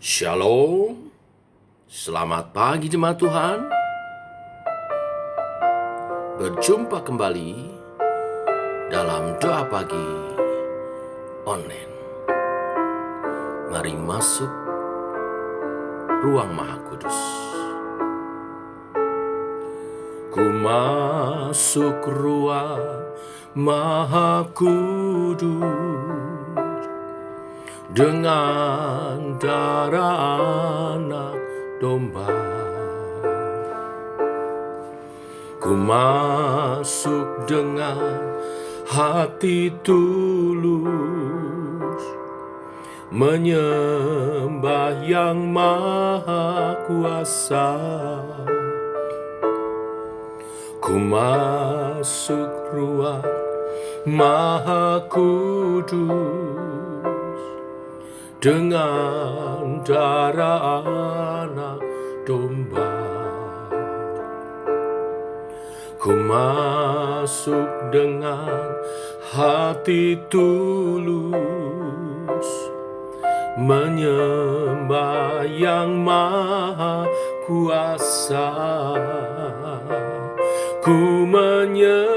Shalom, selamat pagi jemaat Tuhan. Berjumpa kembali dalam doa pagi online. Mari masuk ruang Maha Kudus. Ku masuk ruang Maha Kudus dengan darah anak domba. Ku masuk dengan hati tulus, menyembah yang maha kuasa. Ku masuk ruang Maha Kudus dengan darah anak domba. Ku masuk dengan hati tulus, menyembah yang maha kuasa. Ku menyembah-Mu,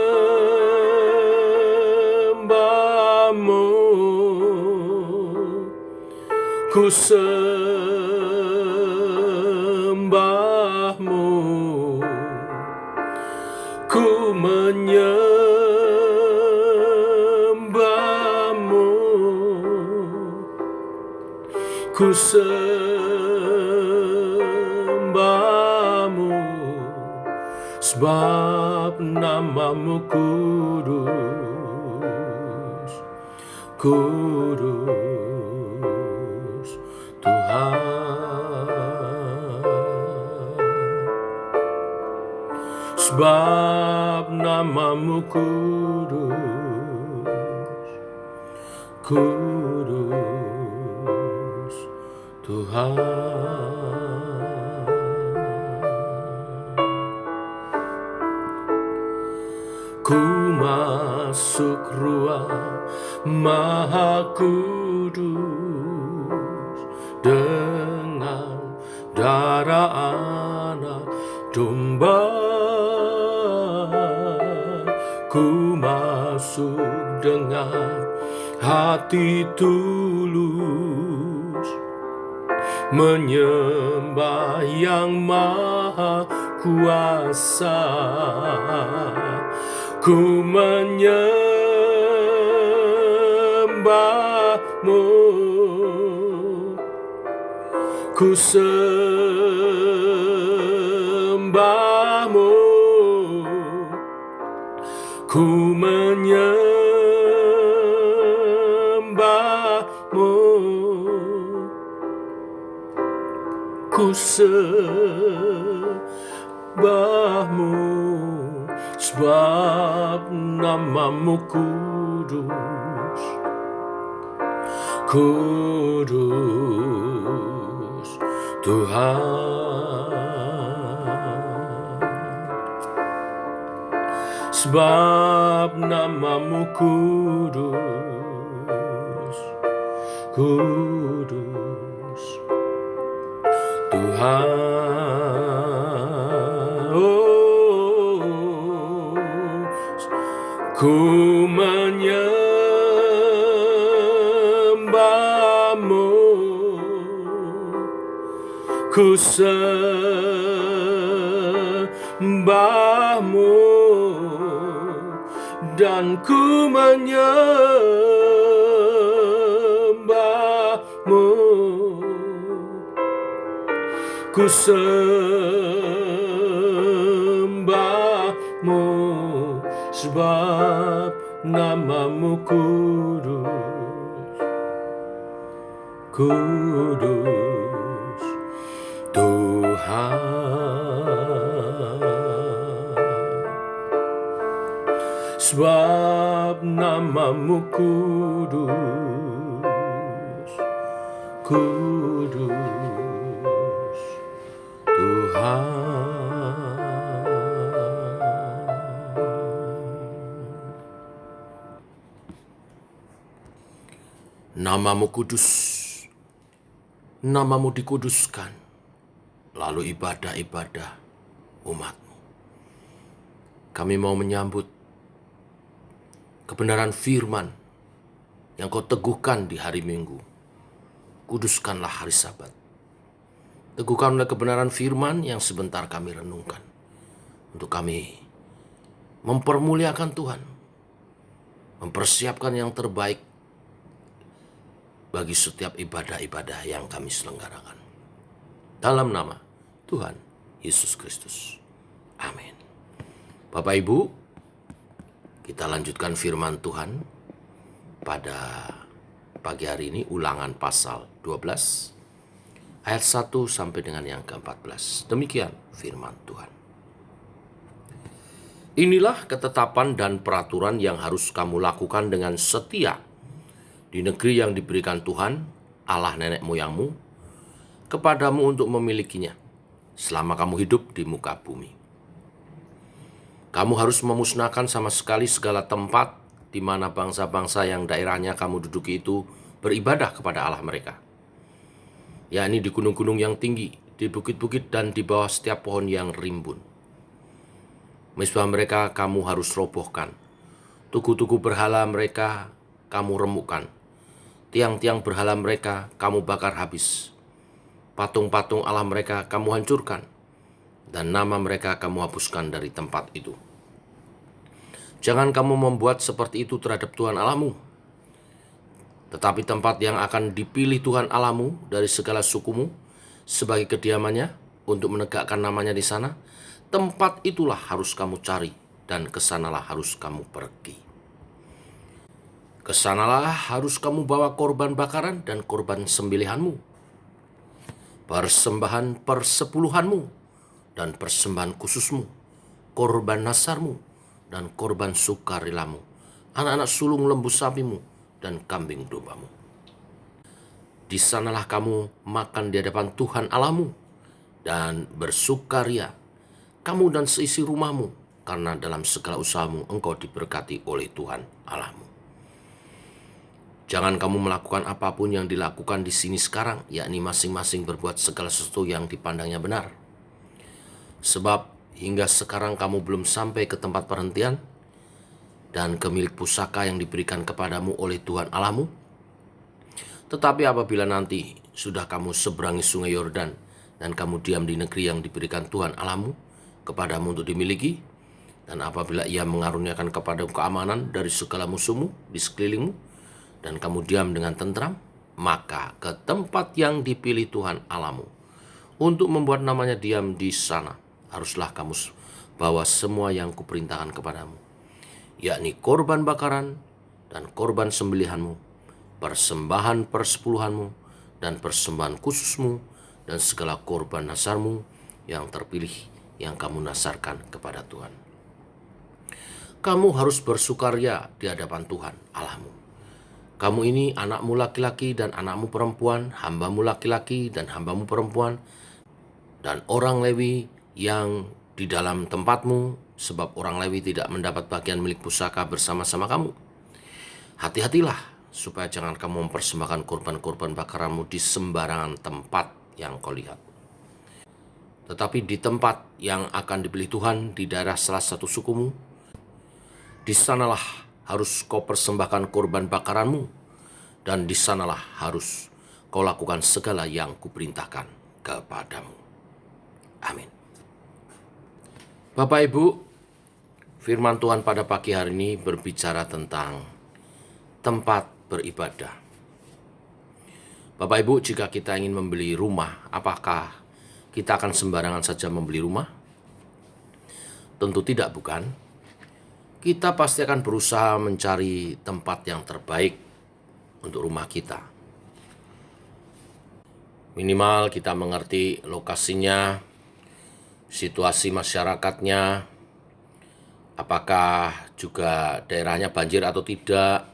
ku sembah-Mu, ku menyembah-Mu, ku sembah-Mu, sebab nama-Mu kudus, kudus Tuhan. Sebab nama-Mu kudus, kudus Tuhan. Ku masuk ruang Maha Kudus dengan darah anak domba. Ku masuk dengan hati tulus, menyembah yang maha kuasa. Ku menyembah-Mu, ku sembah-Mu, ku menyembah-Mu, ku sembah-Mu, sebab nama-Mu kudus, kudus Tuhan. Sebab nama-Mu kudus, kudus Tuhan. Oh, ku menyembah-Mu, ku sembah-Mu, dan ku menyembah-Mu, ku sembah-Mu, sebab nama-Mu kudus, kudus Tuhan. Sebab nama-Mu kudus, kudus Tuhan. Nama-Mu kudus, Namamu dikuduskan, lalu ibadah-ibadah umatmu. Kami mau menyambut kebenaran firman yang kau teguhkan di hari Minggu. Kuduskanlah hari Sabat. Teguhkanlah kebenaran firman yang sebentar kami renungkan. Untuk kami mempermuliakan Tuhan, mempersiapkan yang terbaik bagi setiap ibadah-ibadah yang kami selenggarakan. Dalam nama Tuhan Yesus Kristus. Amin. Bapak Ibu, kita lanjutkan firman Tuhan pada pagi hari ini, Ulangan pasal 12 ayat 1 sampai dengan yang ke-14. Demikian firman Tuhan. Inilah ketetapan dan peraturan yang harus kamu lakukan dengan setia di negeri yang diberikan Tuhan, Allah nenek moyangmu, kepadamu untuk memilikinya selama kamu hidup di muka bumi. Kamu harus memusnahkan sama sekali segala tempat di mana bangsa-bangsa yang daerahnya kamu duduki itu beribadah kepada Allah mereka, yakni di gunung-gunung yang tinggi, di bukit-bukit, dan di bawah setiap pohon yang rimbun. Mezbah mereka kamu harus robohkan, tugu-tugu berhala mereka kamu remukkan, tiang-tiang berhala mereka kamu bakar habis, patung-patung Allah mereka kamu hancurkan, dan nama mereka kamu hapuskan dari tempat itu. Jangan kamu membuat seperti itu terhadap Tuhan Allahmu, tetapi tempat yang akan dipilih Tuhan Allahmu dari segala sukumu sebagai kediamannya untuk menegakkan namanya di sana, tempat itulah harus kamu cari, dan kesanalah harus kamu pergi. Kesanalah harus kamu bawa korban bakaran dan korban sembelihanmu, persembahan persepuluhanmu dan persembahan khususmu, korban nasarmu dan korban sukarelamu, anak-anak sulung lembu sapimu dan kambing dombamu. Di sanalah kamu makan di hadapan Tuhan Allahmu dan bersukaria, kamu dan seisi rumahmu, karena dalam segala usahamu engkau diberkati oleh Tuhan Allahmu. Jangan kamu melakukan apapun yang dilakukan di sini sekarang, yakni masing-masing berbuat segala sesuatu yang dipandangnya benar. Sebab hingga sekarang kamu belum sampai ke tempat perhentian dan ke milik pusaka yang diberikan kepadamu oleh Tuhan Allahmu. Tetapi apabila nanti sudah kamu seberangi sungai Yordan dan kamu diam di negeri yang diberikan Tuhan Allahmu kepadamu untuk dimiliki, dan apabila Ia mengaruniakan kepadamu keamanan dari segala musuhmu di sekelilingmu, dan kamu diam dengan tentram, maka ke tempat yang dipilih Tuhan Allahmu untuk membuat namanya diam di sana, haruslah kamu bawa semua yang kuperintahkan kepadamu, yakni korban bakaran dan korban sembelihanmu, persembahan persepuluhanmu dan persembahan khususmu, dan segala korban nasarmu yang terpilih yang kamu nasarkan kepada Tuhan. Kamu harus bersukaria di hadapan Tuhan Allahmu. Kamu ini anakmu laki-laki dan anakmu perempuan, hambamu laki-laki dan hambamu perempuan, dan orang Lewi yang di dalam tempatmu, sebab orang Lewi tidak mendapat bagian milik pusaka bersama-sama kamu. Hati-hatilah supaya jangan kamu mempersembahkan korban-korban bakaranmu di sembarangan tempat yang kau lihat, tetapi di tempat yang akan dipilih Tuhan di daerah salah satu sukumu. Di sanalah harus kau persembahkan korban bakaranmu, dan di sanalah harus kau lakukan segala yang kuperintahkan kepadamu. Amin. Bapak Ibu, firman Tuhan pada pagi hari ini berbicara tentang tempat beribadah. Bapak Ibu, jika kita ingin membeli rumah, apakah kita akan sembarangan saja membeli rumah? Tentu tidak, bukan? Kita pasti akan berusaha mencari tempat yang terbaik untuk rumah kita. Minimal kita mengerti lokasinya, situasi masyarakatnya, apakah juga daerahnya banjir atau tidak,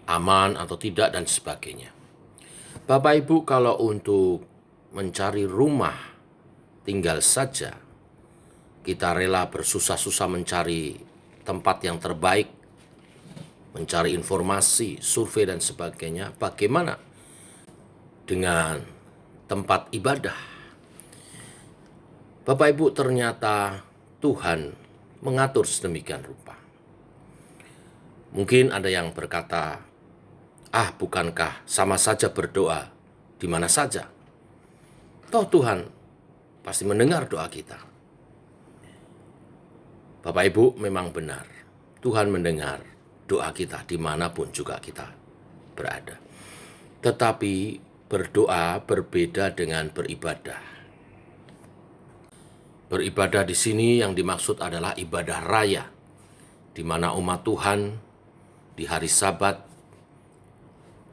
aman atau tidak, dan sebagainya. Bapak Ibu, kalau untuk mencari rumah tinggal saja, kita rela bersusah-susah mencari tempat yang terbaik, mencari informasi, survei, dan sebagainya. Bagaimana dengan tempat ibadah. Bapak Ibu, ternyata Tuhan mengatur sedemikian rupa. Mungkin ada yang berkata, bukankah sama saja berdoa di mana saja? Toh Tuhan pasti mendengar doa kita. Bapak Ibu, memang benar. Tuhan mendengar doa kita dimanapun juga kita berada. Tetapi berdoa berbeda dengan beribadah. Beribadah di sini yang dimaksud adalah ibadah raya, di mana umat Tuhan di hari Sabat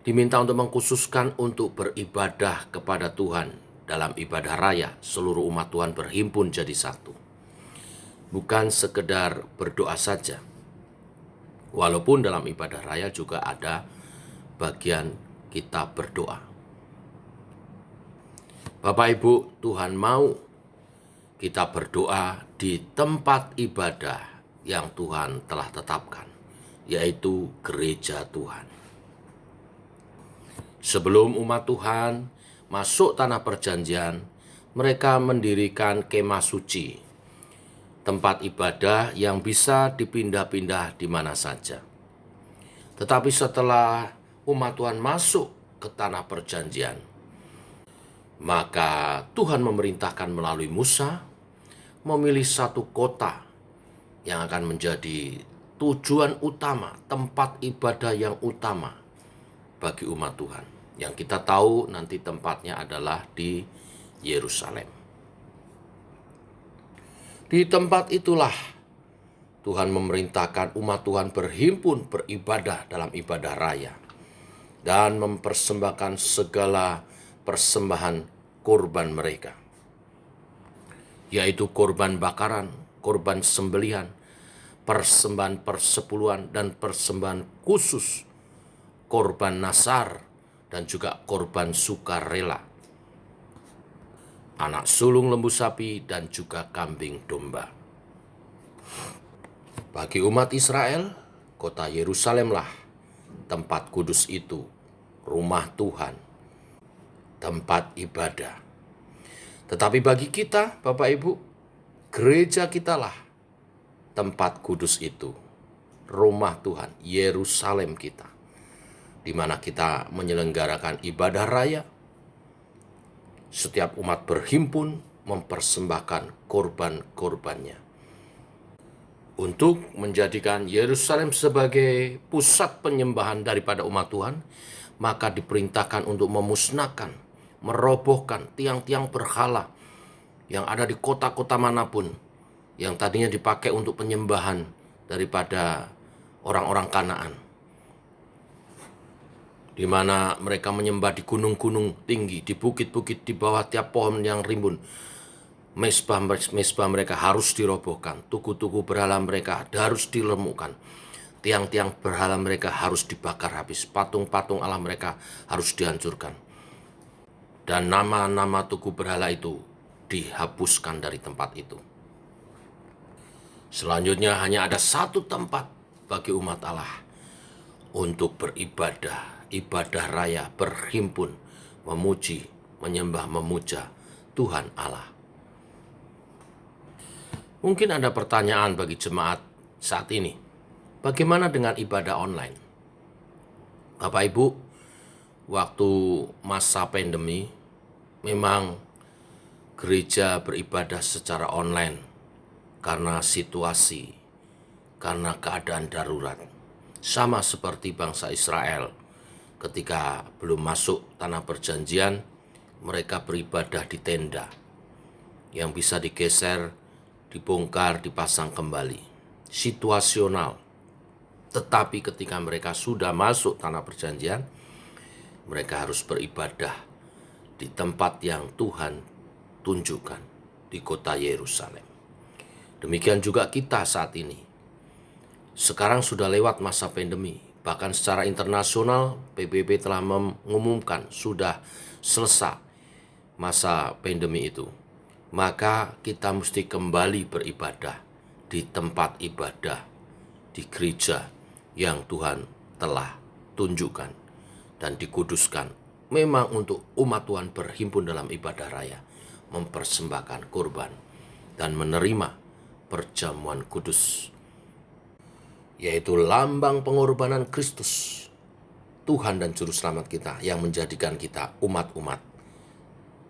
diminta untuk mengkhususkan untuk beribadah kepada Tuhan dalam ibadah raya. Seluruh umat Tuhan berhimpun jadi satu. Bukan sekedar berdoa saja. Walaupun dalam ibadah raya juga ada bagian kita berdoa. Bapak Ibu, Tuhan mau kita berdoa di tempat ibadah yang Tuhan telah tetapkan, yaitu gereja Tuhan. Sebelum umat Tuhan masuk tanah perjanjian, mereka mendirikan kemah suci, tempat ibadah yang bisa dipindah-pindah di mana saja. Tetapi setelah umat Tuhan masuk ke tanah perjanjian, maka Tuhan memerintahkan melalui Musa memilih satu kota yang akan menjadi tujuan utama, tempat ibadah yang utama bagi umat Tuhan. Yang kita tahu nanti tempatnya adalah di Yerusalem. Di tempat itulah Tuhan memerintahkan umat Tuhan berhimpun beribadah dalam ibadah raya dan mempersembahkan segala persembahan kurban mereka, yaitu korban bakaran, korban sembelihan, persembahan persepuluhan, dan persembahan khusus, korban nasar, dan juga korban sukarela, anak sulung lembu sapi, dan juga kambing domba. Bagi umat Israel, kota Yerusalemlah tempat kudus itu, rumah Tuhan, tempat ibadah. Tetapi bagi kita, Bapak Ibu, gereja kitalah tempat kudus itu, rumah Tuhan, Yerusalem kita, di mana kita menyelenggarakan ibadah raya. Setiap umat berhimpun mempersembahkan korban-korbannya. Untuk menjadikan Yerusalem sebagai pusat penyembahan daripada umat Tuhan, maka diperintahkan untuk memusnahkan, merobohkan tiang-tiang berhala yang ada di kota-kota manapun yang tadinya dipakai untuk penyembahan daripada orang-orang Kanaan, di mana mereka menyembah di gunung-gunung tinggi, di bukit-bukit, di bawah tiap pohon yang rimbun. Mesbah mereka harus dirobohkan, tugu-tugu berhala mereka harus dilemukkan, tiang-tiang berhala mereka harus dibakar habis, patung-patung Allah mereka harus dihancurkan, dan nama-nama tugu berhala itu dihapuskan dari tempat itu. Selanjutnya hanya ada satu tempat bagi umat Allah untuk beribadah, ibadah raya, berhimpun, memuji, menyembah, memuja Tuhan Allah. Mungkin ada pertanyaan bagi jemaat saat ini. Bagaimana dengan ibadah online? Bapak Ibu, waktu masa pandemi, memang gereja beribadah secara online karena situasi, karena keadaan darurat. Sama seperti bangsa Israel ketika belum masuk tanah perjanjian, mereka beribadah di tenda yang bisa digeser, dibongkar, dipasang kembali. Situasional. Tetapi ketika mereka sudah masuk tanah perjanjian, mereka harus beribadah di tempat yang Tuhan tunjukkan, di kota Yerusalem. Demikian juga kita saat ini. Sekarang sudah lewat masa pandemi. Bahkan secara internasional, PBB telah mengumumkan sudah selesai masa pandemi itu. Maka kita mesti kembali beribadah di tempat ibadah, di gereja yang Tuhan telah tunjukkan dan dikuduskan memang untuk umat Tuhan berhimpun dalam ibadah raya, mempersembahkan kurban, dan menerima perjamuan kudus, yaitu lambang pengorbanan Kristus, Tuhan dan Juru Selamat kita, yang menjadikan kita umat-umat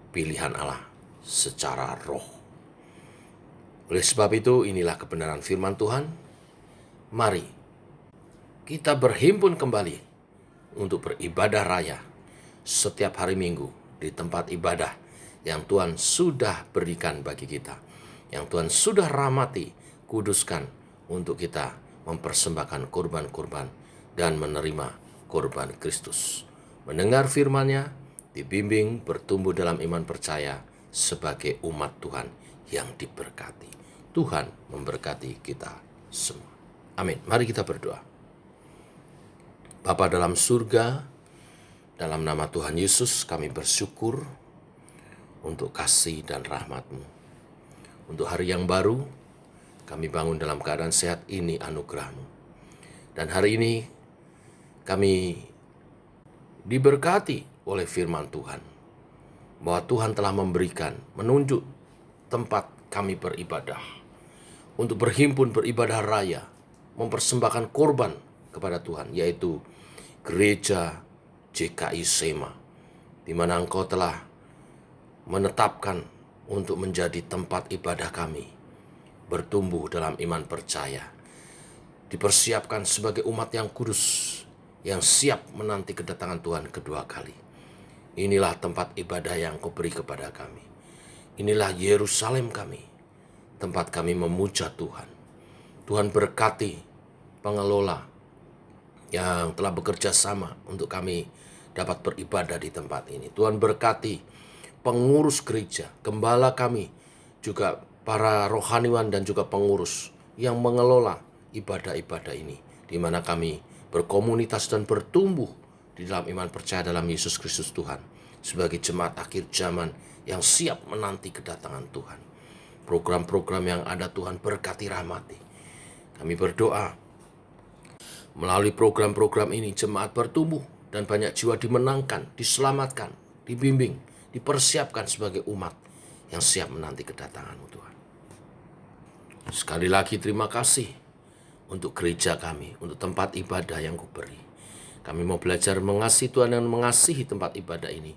pilihan Allah secara roh. Oleh sebab itu, inilah kebenaran firman Tuhan. Mari kita berhimpun kembali untuk beribadah raya setiap hari Minggu di tempat ibadah yang Tuhan sudah berikan bagi kita, yang Tuhan sudah rahmati, kuduskan untuk kita mempersembahkan kurban-kurban dan menerima kurban Kristus. Mendengar firman-Nya, dibimbing bertumbuh dalam iman percaya sebagai umat Tuhan yang diberkati. Tuhan memberkati kita semua. Amin. Mari kita berdoa. Bapa dalam surga, dalam nama Tuhan Yesus kami bersyukur untuk kasih dan rahmat-Mu. Untuk hari yang baru, kami bangun dalam keadaan sehat, ini anugerah-Mu. Dan hari ini kami diberkati oleh firman Tuhan, bahwa Tuhan telah memberikan, menunjuk tempat kami beribadah, untuk berhimpun beribadah raya, mempersembahkan korban kepada Tuhan, yaitu Gereja JKI Sema, di mana Engkau telah menetapkan untuk menjadi tempat ibadah kami, bertumbuh dalam iman percaya, dipersiapkan sebagai umat yang kudus, yang siap menanti kedatangan Tuhan kedua kali. Inilah tempat ibadah yang Kau beri kepada kami. Inilah Yerusalem kami, tempat kami memuja Tuhan. Tuhan berkati pengelola yang telah bekerja sama untuk kami dapat beribadah di tempat ini. Tuhan berkati pengurus gereja, gembala kami, juga para rohaniwan dan juga pengurus yang mengelola ibadah-ibadah ini, di mana kami berkomunitas dan bertumbuh di dalam iman percaya dalam Yesus Kristus Tuhan, sebagai jemaat akhir zaman yang siap menanti kedatangan Tuhan. Program-program yang ada Tuhan berkati, rahmati. Kami berdoa, melalui program-program ini jemaat bertumbuh dan banyak jiwa dimenangkan, diselamatkan, dibimbing, dipersiapkan sebagai umat yang siap menanti kedatangan-Mu Tuhan. Sekali lagi terima kasih untuk gereja kami, untuk tempat ibadah yang Kau beri. Kami mau belajar mengasihi Tuhan dan mengasihi tempat ibadah ini,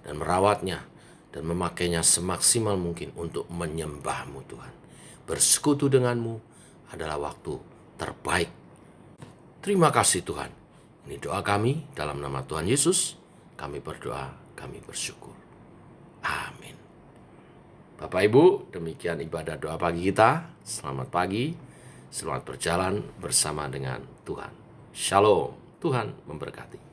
dan merawatnya dan memakainya semaksimal mungkin untuk menyembah-Mu Tuhan. Bersekutu dengan-Mu adalah waktu terbaik. Terima kasih Tuhan. Ini doa kami dalam nama Tuhan Yesus. Kami berdoa, kami bersyukur. Amin. Bapak Ibu, demikian ibadah doa pagi kita. Selamat pagi, selamat berjalan bersama dengan Tuhan. Shalom, Tuhan memberkati.